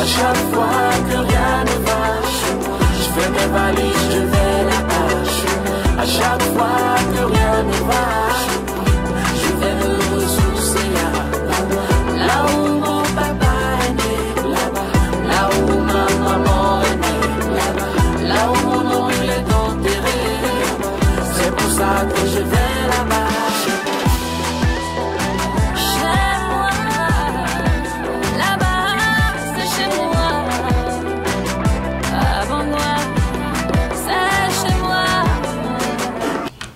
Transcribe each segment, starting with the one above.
À chaque fois que rien ne va, je fais mes valises, je vais là-bas. À chaque fois que rien ne va, je vais me ressourcer là où mon papa est né, là où ma maman est née, là où mon oncle est enterré. C'est pour ça que je vais là-bas.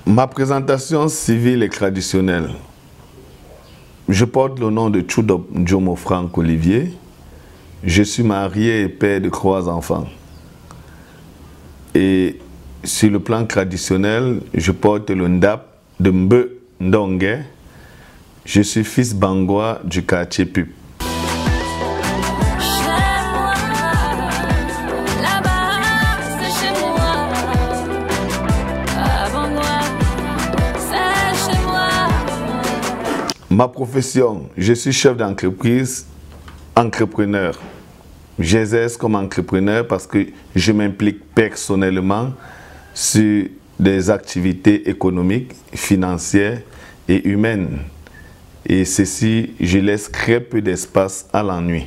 Ma présentation civile et traditionnelle. Je porte le nom de Tchoudop Ndjomo Frank Olivier. Je suis marié et père de 3 enfants. Et sur le plan traditionnel, je porte le Ndap de Mbe Ndongue. Je suis fils bangois du quartier Pup. Ma profession, je suis chef d'entreprise, entrepreneur. J'exerce comme entrepreneur parce que je m'implique personnellement sur des activités économiques, financières et humaines. Et ceci, je laisse très peu d'espace à l'ennui.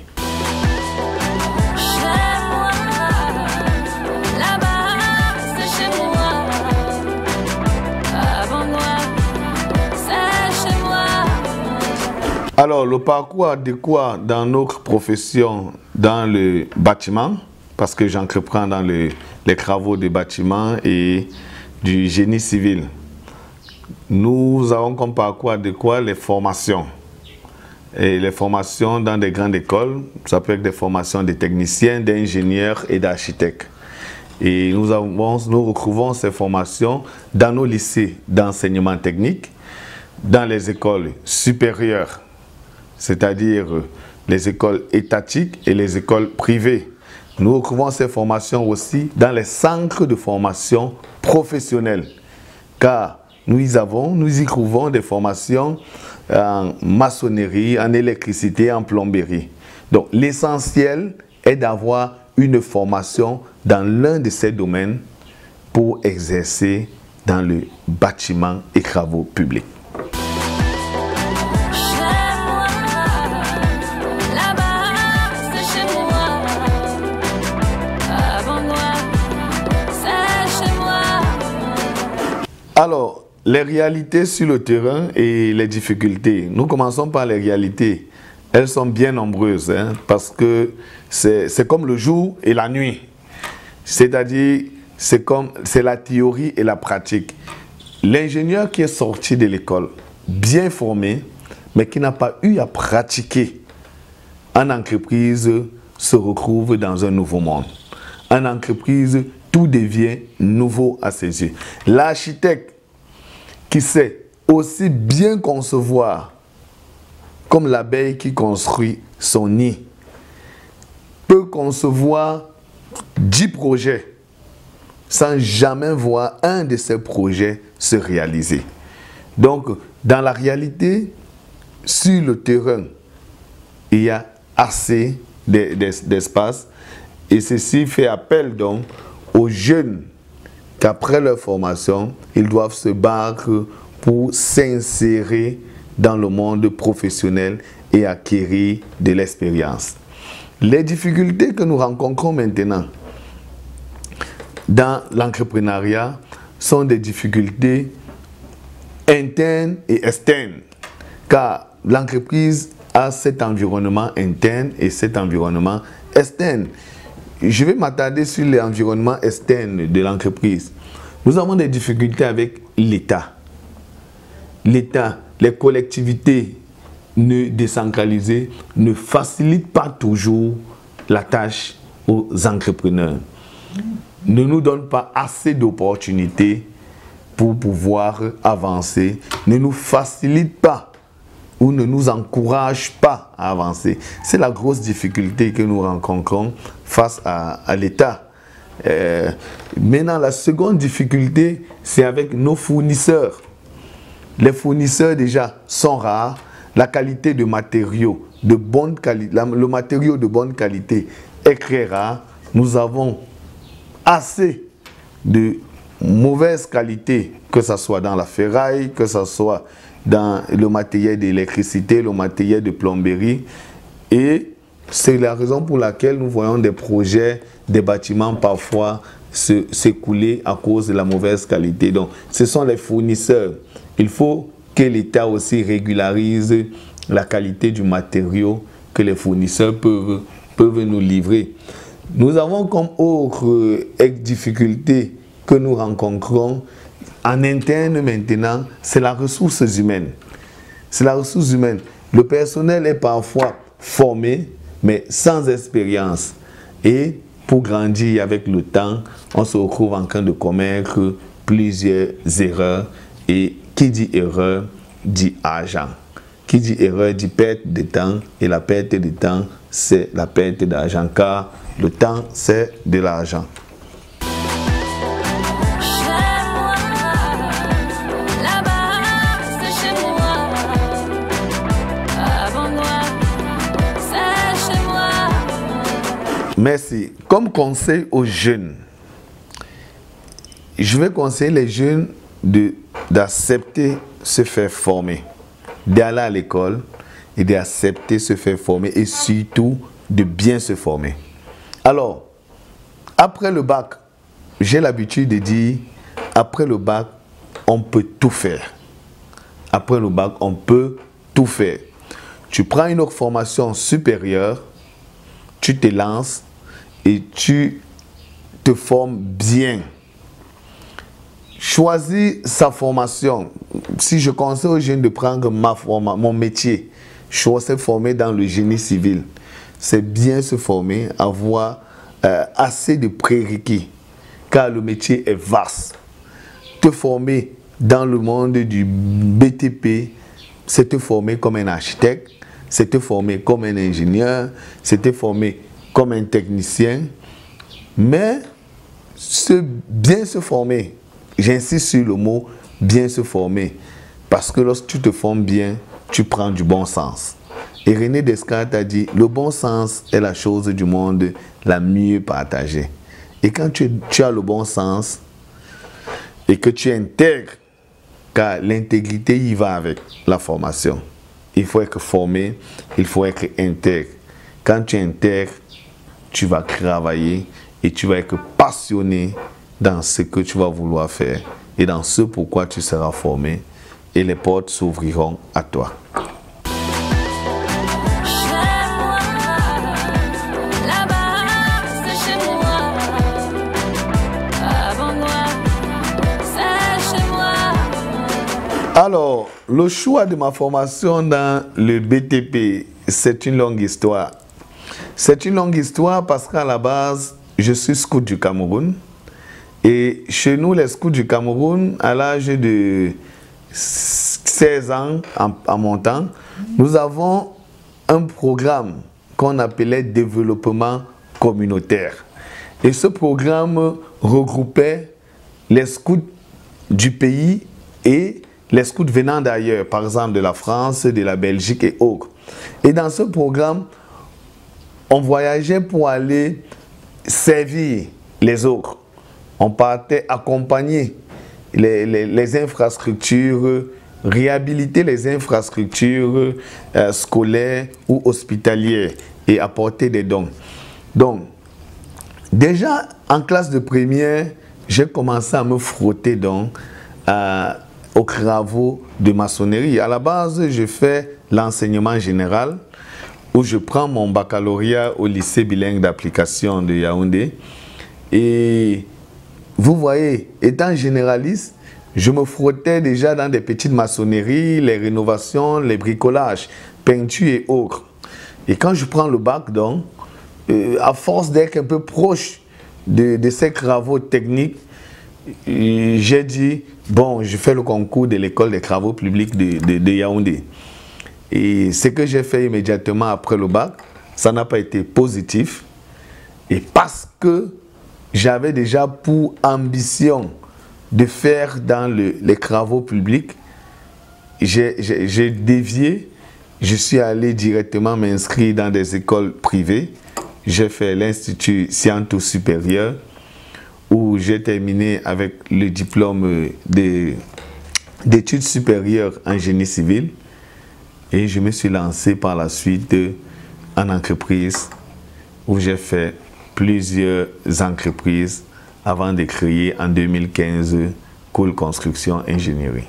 Alors, le parcours adéquat dans notre profession, dans le bâtiment, parce que j'entreprends dans les travaux de bâtiment et du génie civil. Nous avons comme parcours adéquat les formations. Et les formations dans des grandes écoles, ça peut être des formations de techniciens, d'ingénieurs et d'architectes. Et nous retrouvons ces formations dans nos lycées d'enseignement technique, dans les écoles supérieures, c'est-à-dire les écoles étatiques et les écoles privées. Nous retrouvons ces formations aussi dans les centres de formation professionnelle, car nous y trouvons des formations en maçonnerie, en électricité, en plomberie. Donc l'essentiel est d'avoir une formation dans l'un de ces domaines pour exercer dans le bâtiment et travaux publics. Alors, les réalités sur le terrain et les difficultés. Nous commençons par les réalités. Elles sont bien nombreuses, hein, parce que c'est comme le jour et la nuit. C'est-à-dire, c'est la théorie et la pratique. L'ingénieur qui est sorti de l'école, bien formé, mais qui n'a pas eu à pratiquer en entreprise, se retrouve dans un nouveau monde. En entreprise, tout devient nouveau à ses yeux. L'architecte qui sait aussi bien concevoir comme l'abeille qui construit son nid peut concevoir 10 projets sans jamais voir un de ces projets se réaliser. Donc, dans la réalité, sur le terrain, il y a assez d'espace et ceci fait appel donc aux jeunes qu'après leur formation, ils doivent se battre pour s'insérer dans le monde professionnel et acquérir de l'expérience. Les difficultés que nous rencontrons maintenant dans l'entrepreneuriat sont des difficultés internes et externes, car l'entreprise a cet environnement interne et cet environnement externe. Je vais m'attarder sur l'environnement externe de l'entreprise. Nous avons des difficultés avec l'État. L'État, les collectivités décentralisées ne facilitent pas toujours la tâche aux entrepreneurs. Ne nous donnent pas assez d'opportunités pour pouvoir avancer, ne nous facilitent pas ou ne nous encouragent pas à avancer. C'est la grosse difficulté que nous rencontrons face à l'État. Maintenant, la seconde difficulté, c'est avec nos fournisseurs. Les fournisseurs déjà sont rares, la qualité de matériaux de bonne qualité, le matériau de bonne qualité est très rare. Nous avons assez de mauvaise qualité, que ce soit dans la ferraille, que ce soit dans le matériel d'électricité, le matériel de plomberie. Et c'est la raison pour laquelle nous voyons des projets, des bâtiments parfois s'écouler à cause de la mauvaise qualité. Donc, ce sont les fournisseurs. Il faut que l'État aussi régularise la qualité du matériau que les fournisseurs peuvent nous livrer. Nous avons comme autre difficulté que nous rencontrons en interne maintenant, c'est la ressource humaine. C'est la ressource humaine. Le personnel est parfois formé, mais sans expérience. Et pour grandir avec le temps, on se retrouve en train de commettre plusieurs erreurs. Et qui dit erreur, dit argent. Qui dit erreur, dit perte de temps. Et la perte de temps, c'est la perte d'argent. Car le temps, c'est de l'argent. Merci. Comme conseil aux jeunes, je vais conseiller les jeunes d'accepter se faire former, d'aller à l'école et d'accepter se faire former et surtout de bien se former. Alors, après le bac, j'ai l'habitude de dire, après le bac, on peut tout faire. Après le bac, on peut tout faire. Tu prends une autre formation supérieure, tu te lances et tu te formes bien. Choisis sa formation. Si je conseille aux jeunes de prendre mon métier, je suis formé dans le génie civil. C'est bien se former, avoir assez de prérequis, car le métier est vaste. Te former dans le monde du BTP, c'est te former comme un architecte, c'est te former comme un ingénieur, c'est te former comme un technicien, mais bien se former, j'insiste sur le mot bien se former, parce que lorsque tu te formes bien, tu prends du bon sens. Et René Descartes a dit, le bon sens est la chose du monde la mieux partagée. Et quand tu as le bon sens et que tu intègres, car l'intégrité y va avec la formation. Il faut être formé, il faut être intègre. Quand tu intègres, tu vas travailler et tu vas être passionné dans ce que tu vas vouloir faire et dans ce pourquoi tu seras formé et les portes s'ouvriront à toi. Alors, le choix de ma formation dans le BTP, c'est une longue histoire. C'est une longue histoire parce qu'à la base, je suis scout du Cameroun. Et chez nous, les scouts du Cameroun, à l'âge de 16 ans en montant, nous avons un programme qu'on appelait développement communautaire. Et ce programme regroupait les scouts du pays et les scouts venant d'ailleurs, par exemple de la France, de la Belgique et autres. Et dans ce programme, on voyageait pour aller servir les autres. On partait accompagner les infrastructures, réhabiliter les infrastructures scolaires ou hospitalières et apporter des dons. Donc, déjà en classe de première, j'ai commencé à me frotter donc aux travaux de maçonnerie. À la base, je fais l'enseignement général où je prends mon baccalauréat au lycée bilingue d'application de Yaoundé. Et vous voyez, étant généraliste, je me frottais déjà dans des petites maçonneries, les rénovations, les bricolages, peinture et autres. Et quand je prends le bac, donc, à force d'être un peu proche de ces travaux techniques, j'ai dit, bon, je fais le concours de l'école des travaux publics de Yaoundé. Et ce que j'ai fait immédiatement après le bac, ça n'a pas été positif. Et parce que j'avais déjà pour ambition de faire dans les travaux publics, j'ai dévié je suis allé directement m'inscrire dans des écoles privées. J'ai fait l'Institut Sciences Supérieures où j'ai terminé avec le diplôme d'études supérieures en génie civil. Et je me suis lancé par la suite en entreprise où j'ai fait plusieurs entreprises avant de créer en 2015 Cool Construction Ingénierie.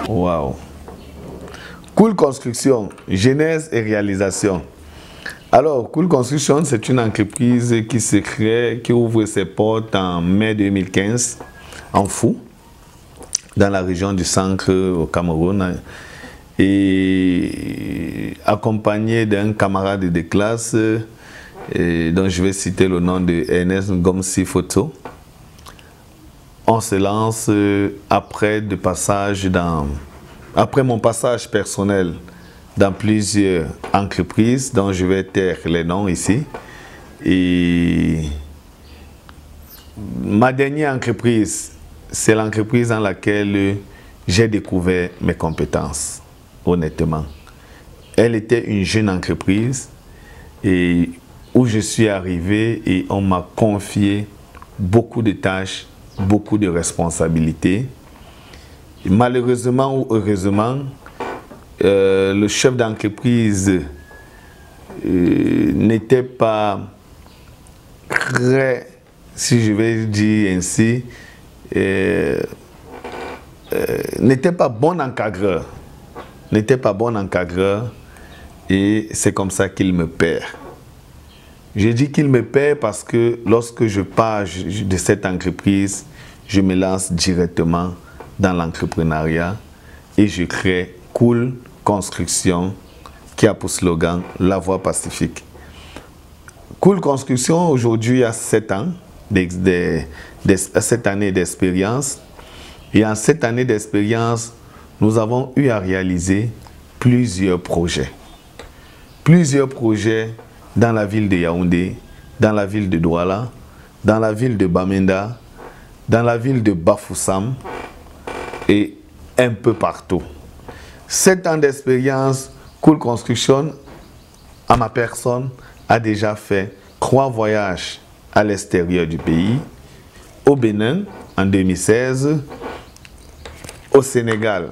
Wow. Cool Construction, genèse et réalisation. Alors, Cool Construction, c'est une entreprise qui se crée, qui ouvre ses portes en mai 2015 en Fou, dans la région du Centre au Cameroun, et accompagné d'un camarade de classe dont je vais citer le nom de Ernest Ngomsi Foto. On se lance après mon passage personnel dans plusieurs entreprises dont je vais taire les noms ici. Et ma dernière entreprise, c'est l'entreprise dans laquelle j'ai découvert mes compétences, honnêtement. Elle était une jeune entreprise et où je suis arrivé et on m'a confié beaucoup de tâches, beaucoup de responsabilités. Et malheureusement ou heureusement, le chef d'entreprise n'était pas très, si je vais dire ainsi, n'était pas bon encadreur. N'était pas bon encadreur et c'est comme ça qu'il me perd. Je dis qu'il me perd parce que lorsque je pars de cette entreprise, je me lance directement dans l'entrepreneuriat et je crée Cool Construction qui a pour slogan La Voie Pacifique. Cool Construction aujourd'hui a 7 ans, 7 années d'expérience. Et en 7 années d'expérience, nous avons eu à réaliser plusieurs projets. Plusieurs projets dans la ville de Yaoundé, dans la ville de Douala, dans la ville de Bamenda, dans la ville de Bafoussam et un peu partout. 7 ans d'expérience, Cool Construction, à ma personne, a déjà fait 3 voyages à l'extérieur du pays, au Bénin en 2016, au Sénégal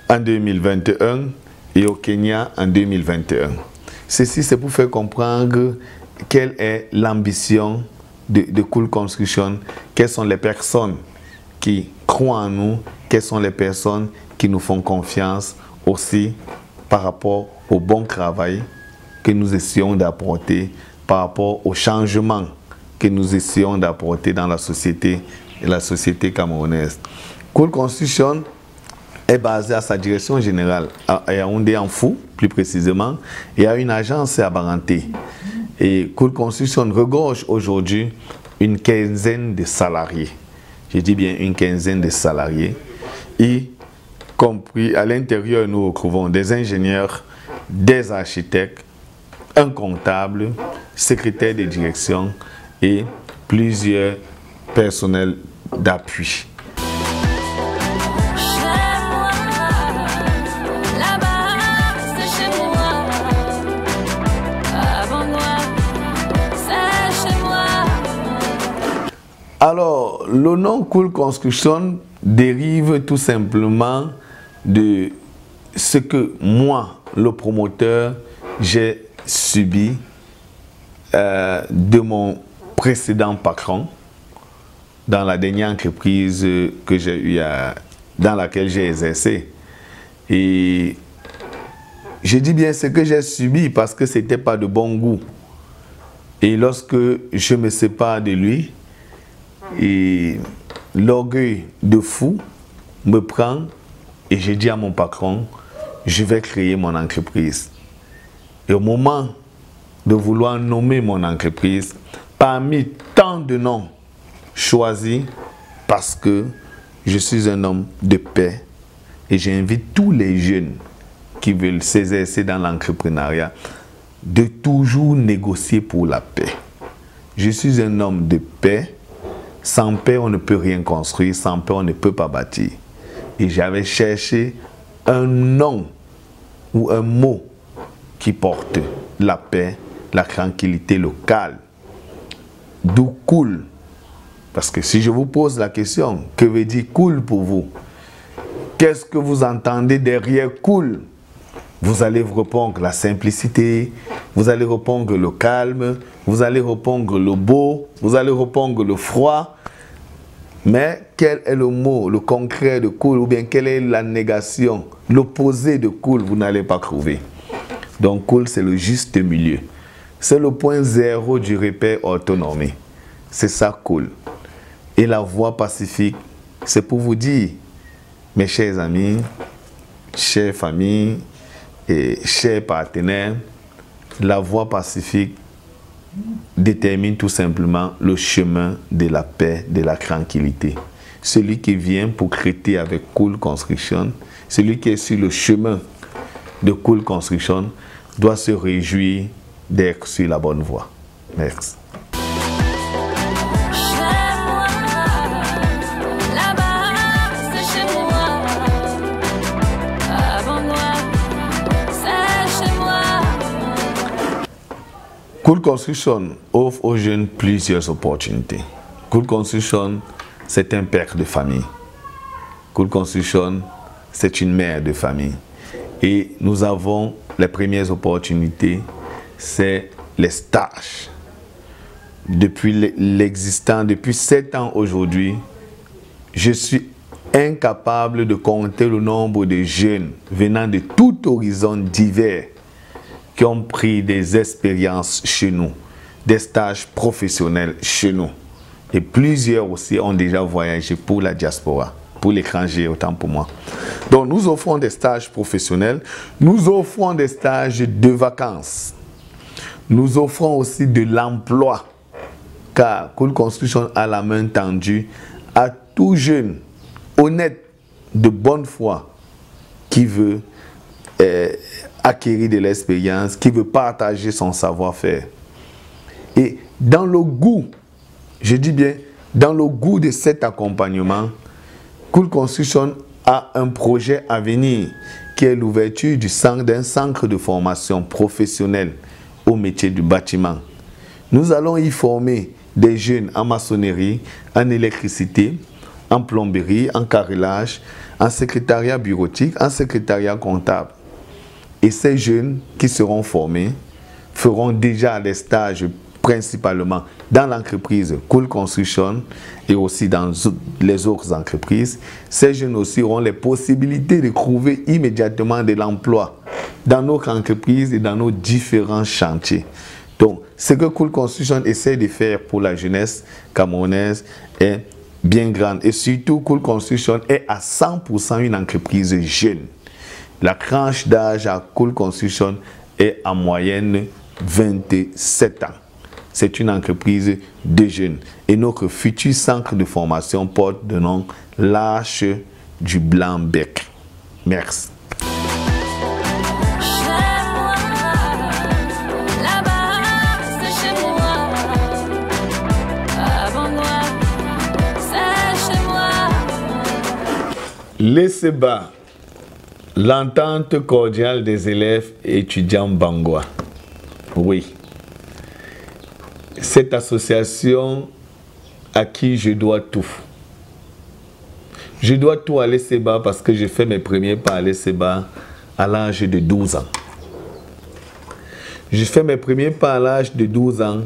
en 2021 et au Kenya en 2021. Ceci, c'est pour faire comprendre quelle est l'ambition de Cool Construction, quelles sont les personnes qui croient en nous, quelles sont les personnes qui nous font confiance aussi par rapport au bon travail que nous essayons d'apporter, par rapport au changement que nous essayons d'apporter dans la société camerounaise. Cool Construction est basée à sa direction générale à Yaoundé en Fou, plus précisément, et a une agence à Baranté. Et Cool Construction regorge aujourd'hui une quinzaine de salariés. Je dis bien une quinzaine de salariés. Y compris à l'intérieur, nous retrouvons des ingénieurs, des architectes, un comptable, secrétaire de direction et plusieurs personnels d'appui. Alors, le nom Cool Construction dérive tout simplement de ce que moi, le promoteur, j'ai subi de mon précédent patron dans la dernière entreprise que j'ai eu dans laquelle j'ai exercé. Et je dis bien ce que j'ai subi parce que ce n'était pas de bon goût. Et lorsque je me sépare de lui, et l'orgueil de fou me prend et je dis à mon patron, je vais créer mon entreprise. Et au moment de vouloir nommer mon entreprise, parmi tant de noms choisis, parce que je suis un homme de paix et j'invite tous les jeunes qui veulent s'exercer dans l'entrepreneuriat de toujours négocier pour la paix. Je suis un homme de paix. Sans paix, on ne peut rien construire. Sans paix, on ne peut pas bâtir. Et j'avais cherché un nom ou un mot qui porte la paix, la tranquillité, le calme. D'où cool. Parce que si je vous pose la question, que veut dire cool pour vous? Qu'est-ce que vous entendez derrière cool? Vous allez vous répondre la simplicité, vous allez répondre le calme, vous allez répondre le beau, vous allez répondre le froid. Mais quel est le mot, le concret de cool, ou bien quelle est la négation, l'opposé de cool, vous n'allez pas trouver. Donc cool, c'est le juste milieu. C'est le point zéro du repère autonomie. C'est ça cool. Et la voie pacifique, c'est pour vous dire, mes chers amis, chères familles et chers partenaires, la voie pacifique détermine tout simplement le chemin de la paix, de la tranquillité. Celui qui vient pour traiter avec Cool Construction, celui qui est sur le chemin de Cool Construction, doit se réjouir d'être sur la bonne voie. Merci. Cool Construction offre aux jeunes plusieurs opportunités. Cool Construction, c'est un père de famille. Cool Construction, c'est une mère de famille. Et nous avons les premières opportunités, c'est les stages. Depuis l'existant, depuis 7 ans aujourd'hui, je suis incapable de compter le nombre de jeunes venant de tout horizon divers qui ont pris des expériences chez nous, des stages professionnels chez nous. Et plusieurs aussi ont déjà voyagé pour la diaspora, pour l'étranger, autant pour moi. Donc nous offrons des stages professionnels, nous offrons des stages de vacances. Nous offrons aussi de l'emploi, car Cool Construction a la main tendue à tout jeune, honnête, de bonne foi, qui veut acquérir de l'expérience, qui veut partager son savoir-faire. Et dans le goût, je dis bien, dans le goût de cet accompagnement, Cool Construction a un projet à venir qui est l'ouverture d'un centre de formation professionnelle au métier du bâtiment. Nous allons y former des jeunes en maçonnerie, en électricité, en plomberie, en carrelage, en secrétariat bureautique, en secrétariat comptable. Et ces jeunes qui seront formés feront déjà des stages principalement dans l'entreprise Cool Construction et aussi dans les autres entreprises. Ces jeunes aussi auront les possibilités de trouver immédiatement de l'emploi dans notre entreprise et dans nos différents chantiers. Donc, ce que Cool Construction essaie de faire pour la jeunesse camerounaise est bien grande. Et surtout, Cool Construction est à 100% une entreprise jeune. La tranche d'âge à Cool Construction est en moyenne 27 ans. C'est une entreprise de jeunes. Et notre futur centre de formation porte le nom l'Arche du Blanc-Bec. Merci. L'ESEBA, l'entente cordiale des élèves et étudiants bangois. Oui. Cette association à qui je dois tout. Je dois tout à l'ESEBA parce que j'ai fait mes premiers pas à l'ESEBA à l'âge de 12 ans. J'ai fait mes premiers pas à l'âge de 12 ans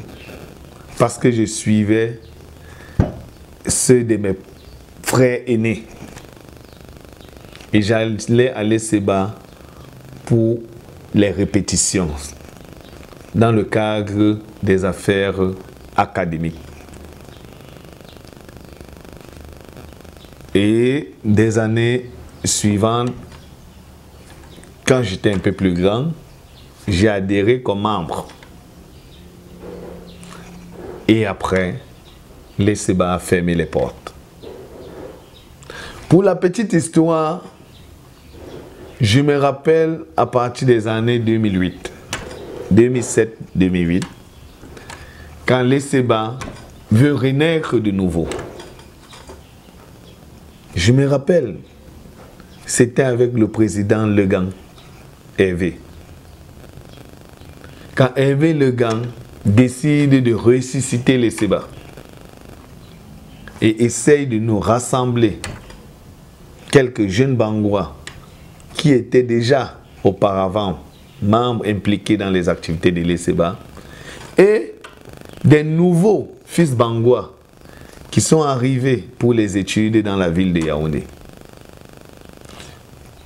parce que je suivais ceux de mes frères aînés. Et j'allais à l'ESEBA pour les répétitions dans le cadre des affaires académiques. Et des années suivantes, quand j'étais un peu plus grand, j'ai adhéré comme membre. Et après, l'ESEBA a fermé les portes. Pour la petite histoire, je me rappelle à partir des années 2008, 2007-2008, quand l'ESEBA veut renaître de nouveau. Je me rappelle, c'était avec le président Legang, Hervé. Quand Hervé Legang décide de ressusciter l'ESEBA et essaye de nous rassembler quelques jeunes Bangois qui étaient déjà auparavant membres impliqués dans les activités de l'ESEBA et des nouveaux fils Bangois qui sont arrivés pour les études dans la ville de Yaoundé.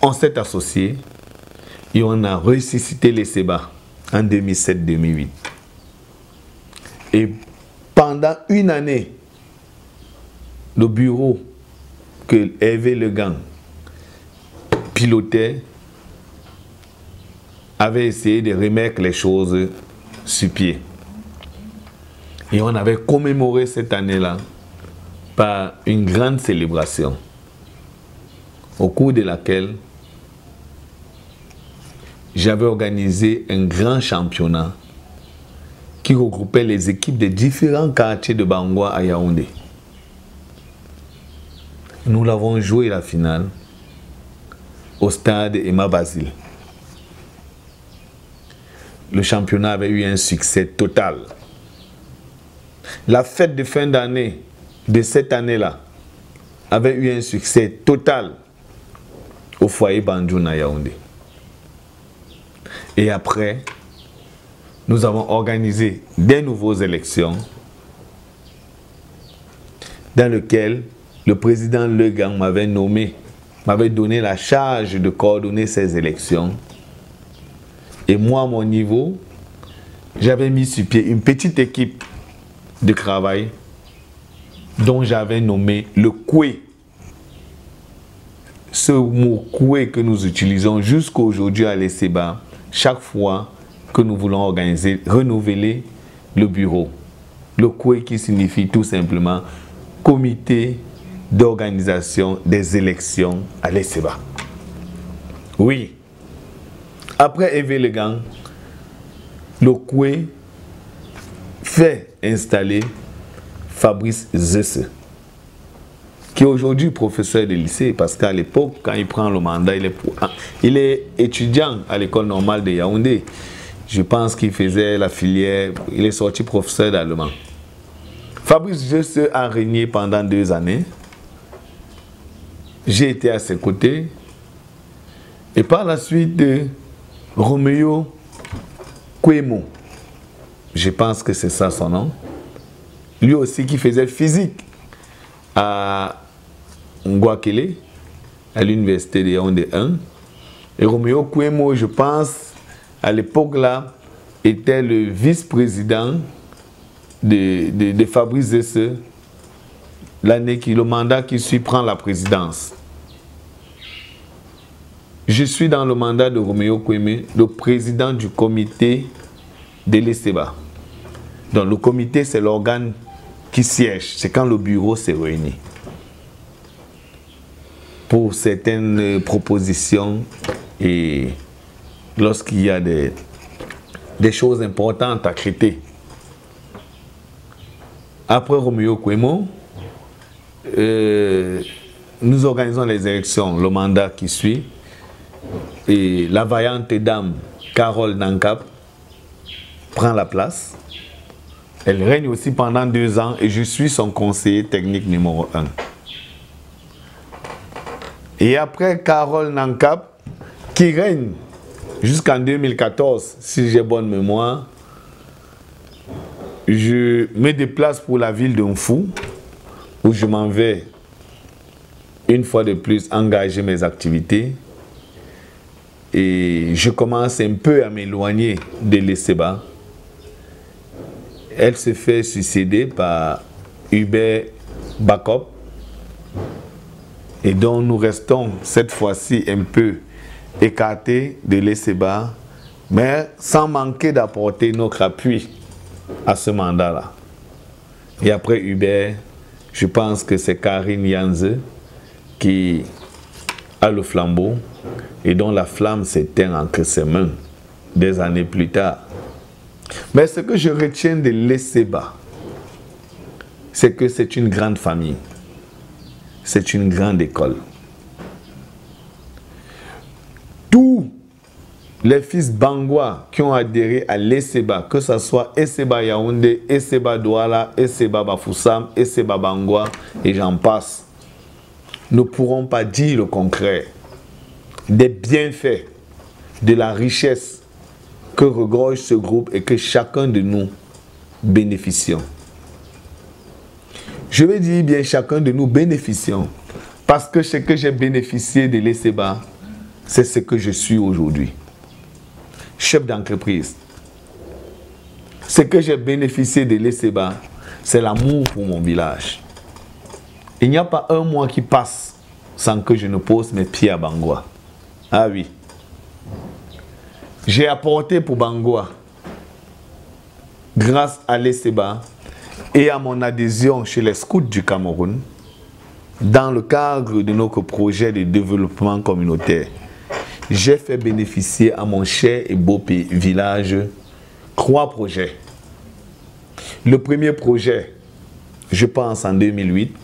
On s'est associés et on a ressuscité l'ESEBA en 2007-2008. Et pendant une année, le bureau que Hervé Legang pilotait avait essayé de remettre les choses sur pied. Et on avait commémoré cette année-là par une grande célébration, au cours de laquelle j'avais organisé un grand championnat qui regroupait les équipes de différents quartiers de Bangoua à Yaoundé. Nous l'avons joué la finale au stade Emma Basile. Le championnat avait eu un succès total. La fête de fin d'année de cette année-là avait eu un succès total au foyer Banjoun à Yaoundé. Et après, nous avons organisé des nouvelles élections dans lesquelles le président Legang m'avait nommé, m'avait donné la charge de coordonner ces élections. Et moi, à mon niveau, j'avais mis sur pied une petite équipe de travail dont j'avais nommé le Koué. Ce mot Koué que nous utilisons jusqu'à aujourd'hui à l'ESEBA, chaque fois que nous voulons organiser, renouveler le bureau. Le Koué qui signifie tout simplement comité d'organisation des élections à l'ESEBA. Oui. Après Hervé Legang, le Koué fait installer Fabrice Zesse, qui est aujourd'hui professeur de lycée, parce qu'à l'époque, quand il prend le mandat, il est étudiant à l'école normale de Yaoundé. Je pense qu'il faisait la filière, il est sorti professeur d'allemand. Fabrice Zesse a régné pendant 2 années. J'ai été à ses côtés. Et par la suite, Roméo Kwemo, je pense que c'est ça son nom, lui aussi qui faisait physique à Ngouakele, à l'université de Yaoundé 1. Et Roméo Kwemo, je pense, à l'époque là, était le vice-président de Fabrice Zesse, le mandat qui suit prend la présidence. Je suis dans le mandat de Roméo Kweme, le président du comité de l'ESEBA. Donc le comité, c'est l'organe qui siège, c'est quand le bureau s'est réuni pour certaines propositions et lorsqu'il y a des choses importantes à traiter. Après Roméo Kwemo, nous organisons les élections, le mandat qui suit, et la vaillante dame Carole Nankap prend la place. Elle règne aussi pendant 2 ans et je suis son conseiller technique numéro 1. Et après Carole Nankap, qui règne jusqu'en 2014, si j'ai bonne mémoire, je me déplace pour la ville de Mfou, où je m'en vais une fois de plus engager mes activités. Et je commence un peu à m'éloigner de l'ESEBA. Elle se fait succéder par Hubert Bakop. Et donc nous restons cette fois-ci un peu écartés de l'ESEBA, mais sans manquer d'apporter notre appui à ce mandat-là. Et après Hubert, je pense que c'est Karine Yanze qui a le flambeau et dont la flamme s'éteint entre ses mains des années plus tard. Mais ce que je retiens de l'Esseba, c'est que c'est une grande famille. C'est une grande école. Tous les fils Bangoua qui ont adhéré à l'Esseba, que ce soit Esseba Yaoundé, Esseba Douala, Esseba Bafoussam, Esseba Bangoua, et j'en passe, ne pourront pas dire le contraire des bienfaits, de la richesse que regorge ce groupe et que chacun de nous bénéficions. Je vais dire bien chacun de nous bénéficions, parce que ce que j'ai bénéficié de l'Esseba, c'est ce que je suis aujourd'hui. Chef d'entreprise. Ce que j'ai bénéficié de l'Esseba, c'est l'amour pour mon village. Il n'y a pas un mois qui passe sans que je ne pose mes pieds à Bangoua. Ah oui. J'ai apporté pour Bangoua, grâce à l'Esseba et à mon adhésion chez les scouts du Cameroun, dans le cadre de notre projet de développement communautaire, j'ai fait bénéficier à mon cher et beau village 3 projets. Le premier projet, je pense en 2008,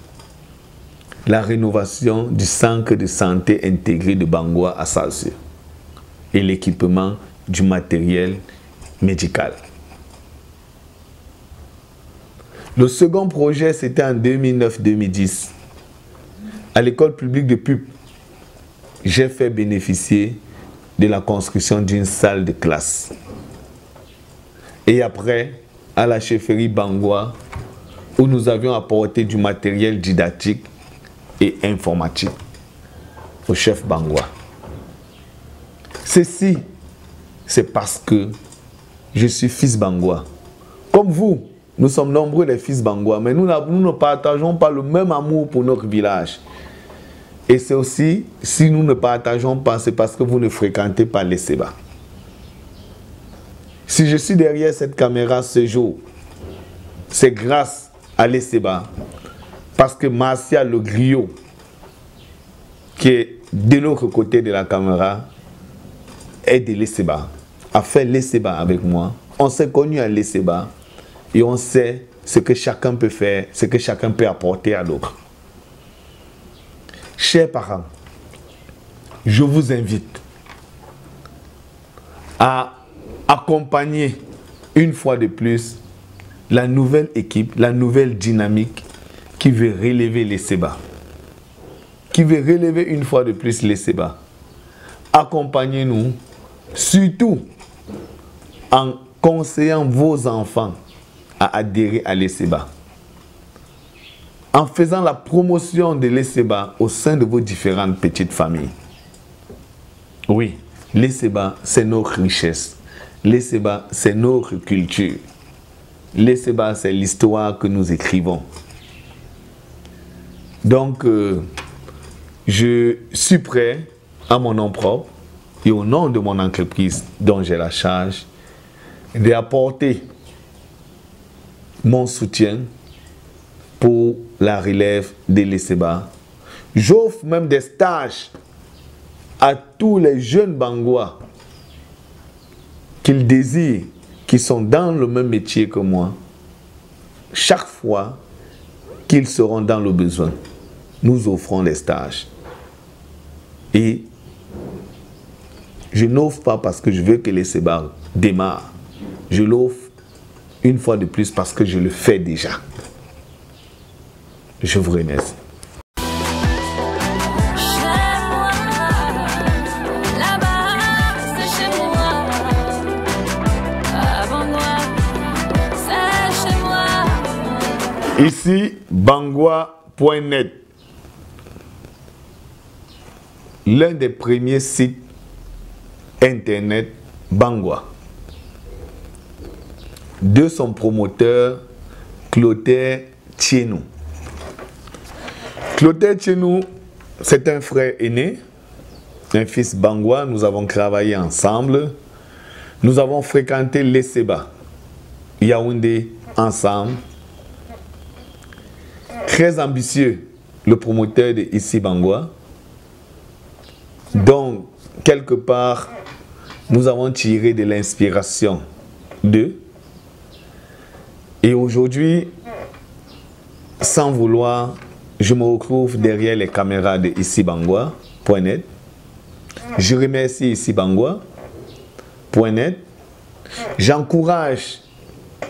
la rénovation du centre de santé intégré de Bangoua à Salsio et l'équipement du matériel médical. Le second projet, c'était en 2009-2010. À l'école publique de Pup, j'ai fait bénéficier de la construction d'une salle de classe. Et après, à la chefferie Bangoua, où nous avions apporté du matériel didactique et informatique au chef Bangoua. Ceci, c'est parce que je suis fils Bangoua. Comme vous, nous sommes nombreux les fils Bangoua, mais nous ne partageons pas le même amour pour notre village. Et c'est aussi, si nous ne partageons pas, c'est parce que vous ne fréquentez pas l'Esseba. Si je suis derrière cette caméra ce jour, c'est grâce à l'Esseba. Parce que Marcia Le Griot, qui est de l'autre côté de la caméra, est de l'Esseba, a fait l'Esseba avec moi. On s'est connus à l'Esseba et on sait ce que chacun peut faire, ce que chacun peut apporter à l'autre. Chers parents, je vous invite à accompagner une fois de plus la nouvelle équipe, la nouvelle dynamique qui veut relever l'Esseba. Qui veut relever une fois de plus l'Esseba. Accompagnez-nous, surtout en conseillant vos enfants à adhérer à l'Esseba. En faisant la promotion de l'Esseba au sein de vos différentes petites familles. Oui, l'Esseba, c'est notre richesse. L'Esseba, c'est notre culture. L'Esseba, c'est l'histoire que nous écrivons. Donc, je suis prêt, à mon nom propre et au nom de mon entreprise dont j'ai la charge, d'apporter mon soutien pour la relève de l'Esseba. J'offre même des stages à tous les jeunes Bangoua qu'ils désirent, qui sont dans le même métier que moi. Chaque fois qu'ils seront dans le besoin, nous offrons des stages. Et je n'offre pas parce que je veux que l'Esseba démarre. Je l'offre une fois de plus parce que je le fais déjà. Je vous remercie. Ici, bangoua.net, l'un des premiers sites internet Bangoua. De son promoteur, Clotaire Tchenou. Clotaire Tchenou, c'est un frère aîné, un fils Bangoua. Nous avons travaillé ensemble. Nous avons fréquenté l'Esseba, Yaoundé, ensemble. Très ambitieux, le promoteur de ici Bangoua. Donc, quelque part, nous avons tiré de l'inspiration d'eux Et aujourd'hui, sans vouloir, je me retrouve derrière les caméras de icibangwa.net. Je remercie icibangwa.net. J'encourage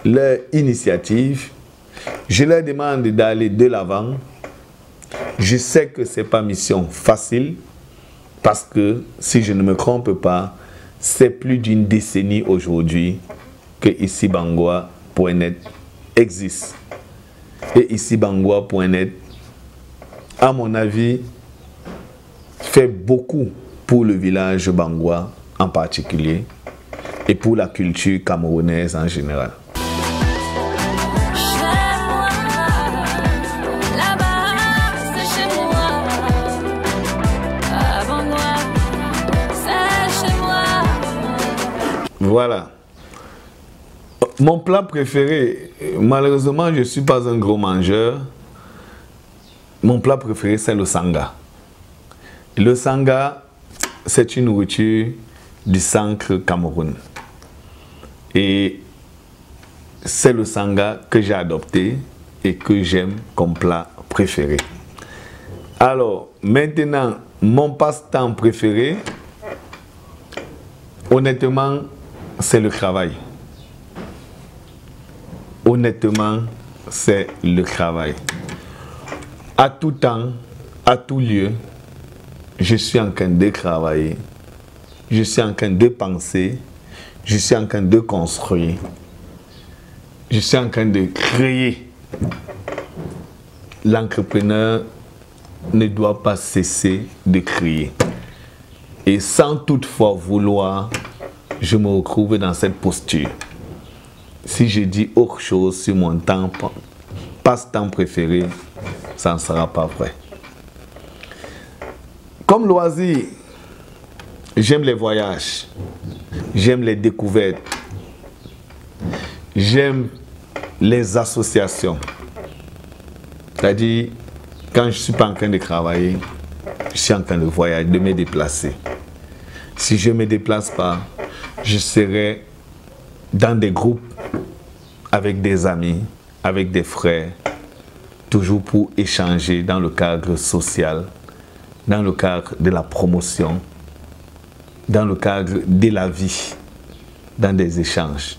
leur initiative. Je leur demande d'aller de l'avant. Je sais que ce n'est pas mission facile parce que, si je ne me trompe pas, c'est plus d'une décennie aujourd'hui que icibangwa.net existe. Et icibangwa.net, à mon avis, fait beaucoup pour le village bangwa en particulier et pour la culture camerounaise en général. Voilà. Mon plat préféré, malheureusement, je ne suis pas un gros mangeur. Mon plat préféré, c'est le sanga. Le sanga, c'est une nourriture du centre Cameroun. Et c'est le sanga que j'ai adopté et que j'aime comme plat préféré. Alors, maintenant, mon passe-temps préféré, honnêtement, c'est le travail. Honnêtement, c'est le travail. À tout temps, à tout lieu, je suis en train de travailler. Je suis en train de penser. Je suis en train de construire. Je suis en train de créer. L'entrepreneur ne doit pas cesser de créer. Et sans toutefois vouloir, je me retrouve dans cette posture. Si je dis autre chose sur mon temps, passe-temps préféré, ça ne sera pas vrai. Comme loisir, j'aime les voyages, j'aime les découvertes, j'aime les associations. C'est-à-dire, quand je ne suis pas en train de travailler, je suis en train de voyager, de me déplacer. Si je ne me déplace pas, je serai dans des groupes avec des amis, avec des frères, toujours pour échanger dans le cadre social, dans le cadre de la promotion, dans le cadre de la vie, dans des échanges.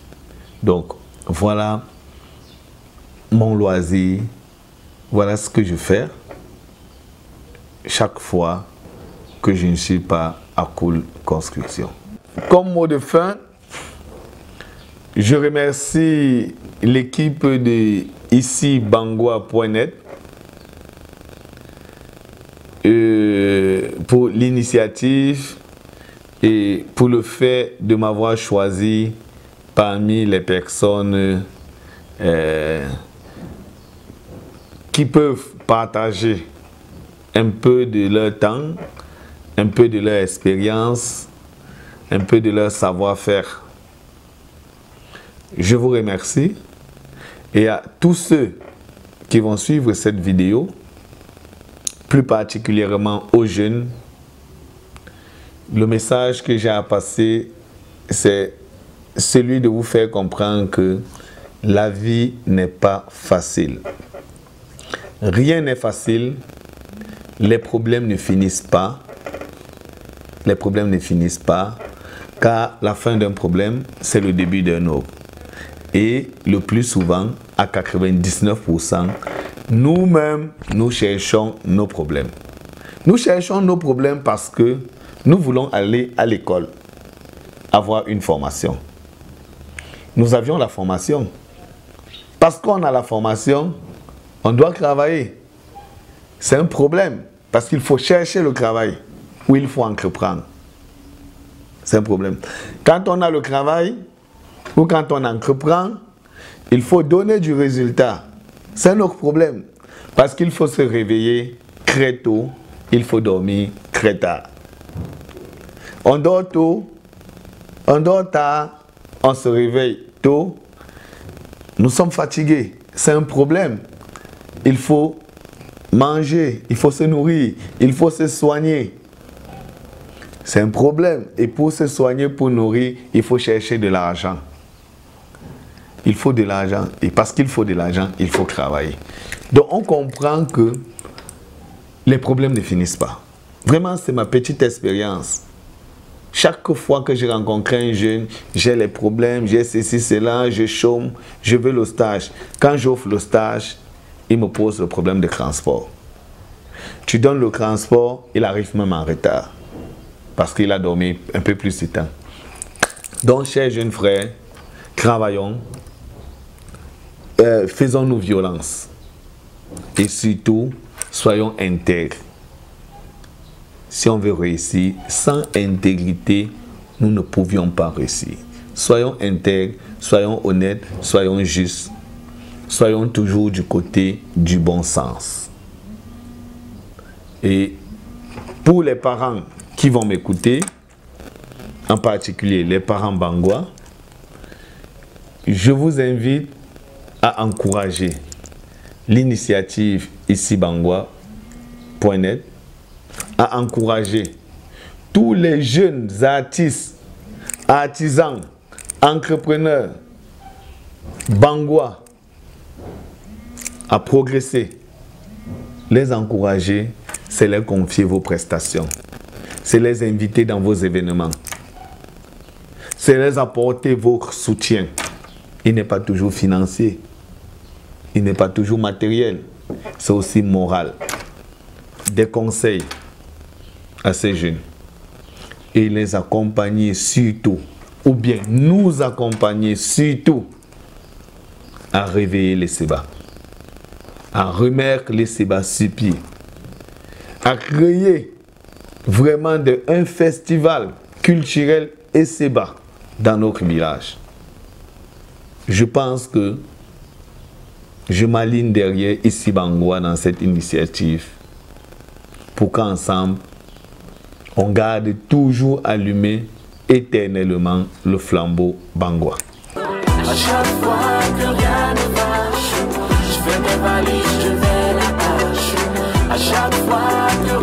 Donc, voilà mon loisir, voilà ce que je fais chaque fois que je ne suis pas à Cool Construction. Comme mot de fin, je remercie l'équipe de icibangwa.net pour l'initiative et pour le fait de m'avoir choisi parmi les personnes qui peuvent partager un peu de leur temps, un peu de leur expérience, un peu de leur savoir-faire. Je vous remercie et à tous ceux qui vont suivre cette vidéo, plus particulièrement aux jeunes, le message que j'ai à passer, c'est celui de vous faire comprendre que la vie n'est pas facile. Rien n'est facile, les problèmes ne finissent pas. Les problèmes ne finissent pas, car la fin d'un problème, c'est le début d'un autre. Et le plus souvent, à 99%, nous-mêmes, nous cherchons nos problèmes. Nous cherchons nos problèmes parce que nous voulons aller à l'école, avoir une formation. Nous avions la formation. Parce qu'on a la formation, on doit travailler. C'est un problème, parce qu'il faut chercher le travail, ou il faut entreprendre. C'est un problème. Quand on a le travail, ou quand on entreprend, il faut donner du résultat. C'est un autre problème. Parce qu'il faut se réveiller très tôt, il faut dormir très tard. On dort tôt, on dort tard, on se réveille tôt. Nous sommes fatigués. C'est un problème. Il faut manger, il faut se nourrir, il faut se soigner. C'est un problème. Et pour se soigner, pour nourrir, il faut chercher de l'argent. il faut de l'argent. Et parce qu'il faut de l'argent, il faut travailler. Donc on comprend que les problèmes ne finissent pas. Vraiment, c'est ma petite expérience. Chaque fois que j'ai rencontré un jeune, j'ai les problèmes, j'ai ceci, cela, je chôme, je veux le stage. Quand j'offre le stage, il me pose le problème de transport. Tu donnes le transport, il arrive même en retard. Parce qu'il a dormi un peu plus de temps. Donc, chers jeunes frères, travaillons, faisons-nous violence. Et surtout, soyons intègres. Si on veut réussir, sans intégrité, nous ne pouvions pas réussir. Soyons intègres, soyons honnêtes, soyons justes. Soyons toujours du côté du bon sens. Et pour les parents qui vont m'écouter, en particulier les parents bangois, je vous invite à encourager l'initiative ici bangois.net, à encourager tous les jeunes artistes, artisans, entrepreneurs, bangois à progresser. Les encourager, c'est leur confier vos prestations. C'est les inviter dans vos événements. C'est les apporter votre soutien. Il n'est pas toujours financier. Il n'est pas toujours matériel. C'est aussi moral. Des conseils à ces jeunes. Et les accompagner surtout, ou bien nous accompagner surtout à réveiller les Sébas, à remettre les Sébas sur pied, à créer vraiment un festival culturel et Séba dans notre village. Je pense que je m'aligne derrière ici Bangoua dans cette initiative pour qu'ensemble on garde toujours allumé éternellement le flambeau bangois. À chaque fois que rien ne va, je fais mes valises, je vais la hache. À chaque fois que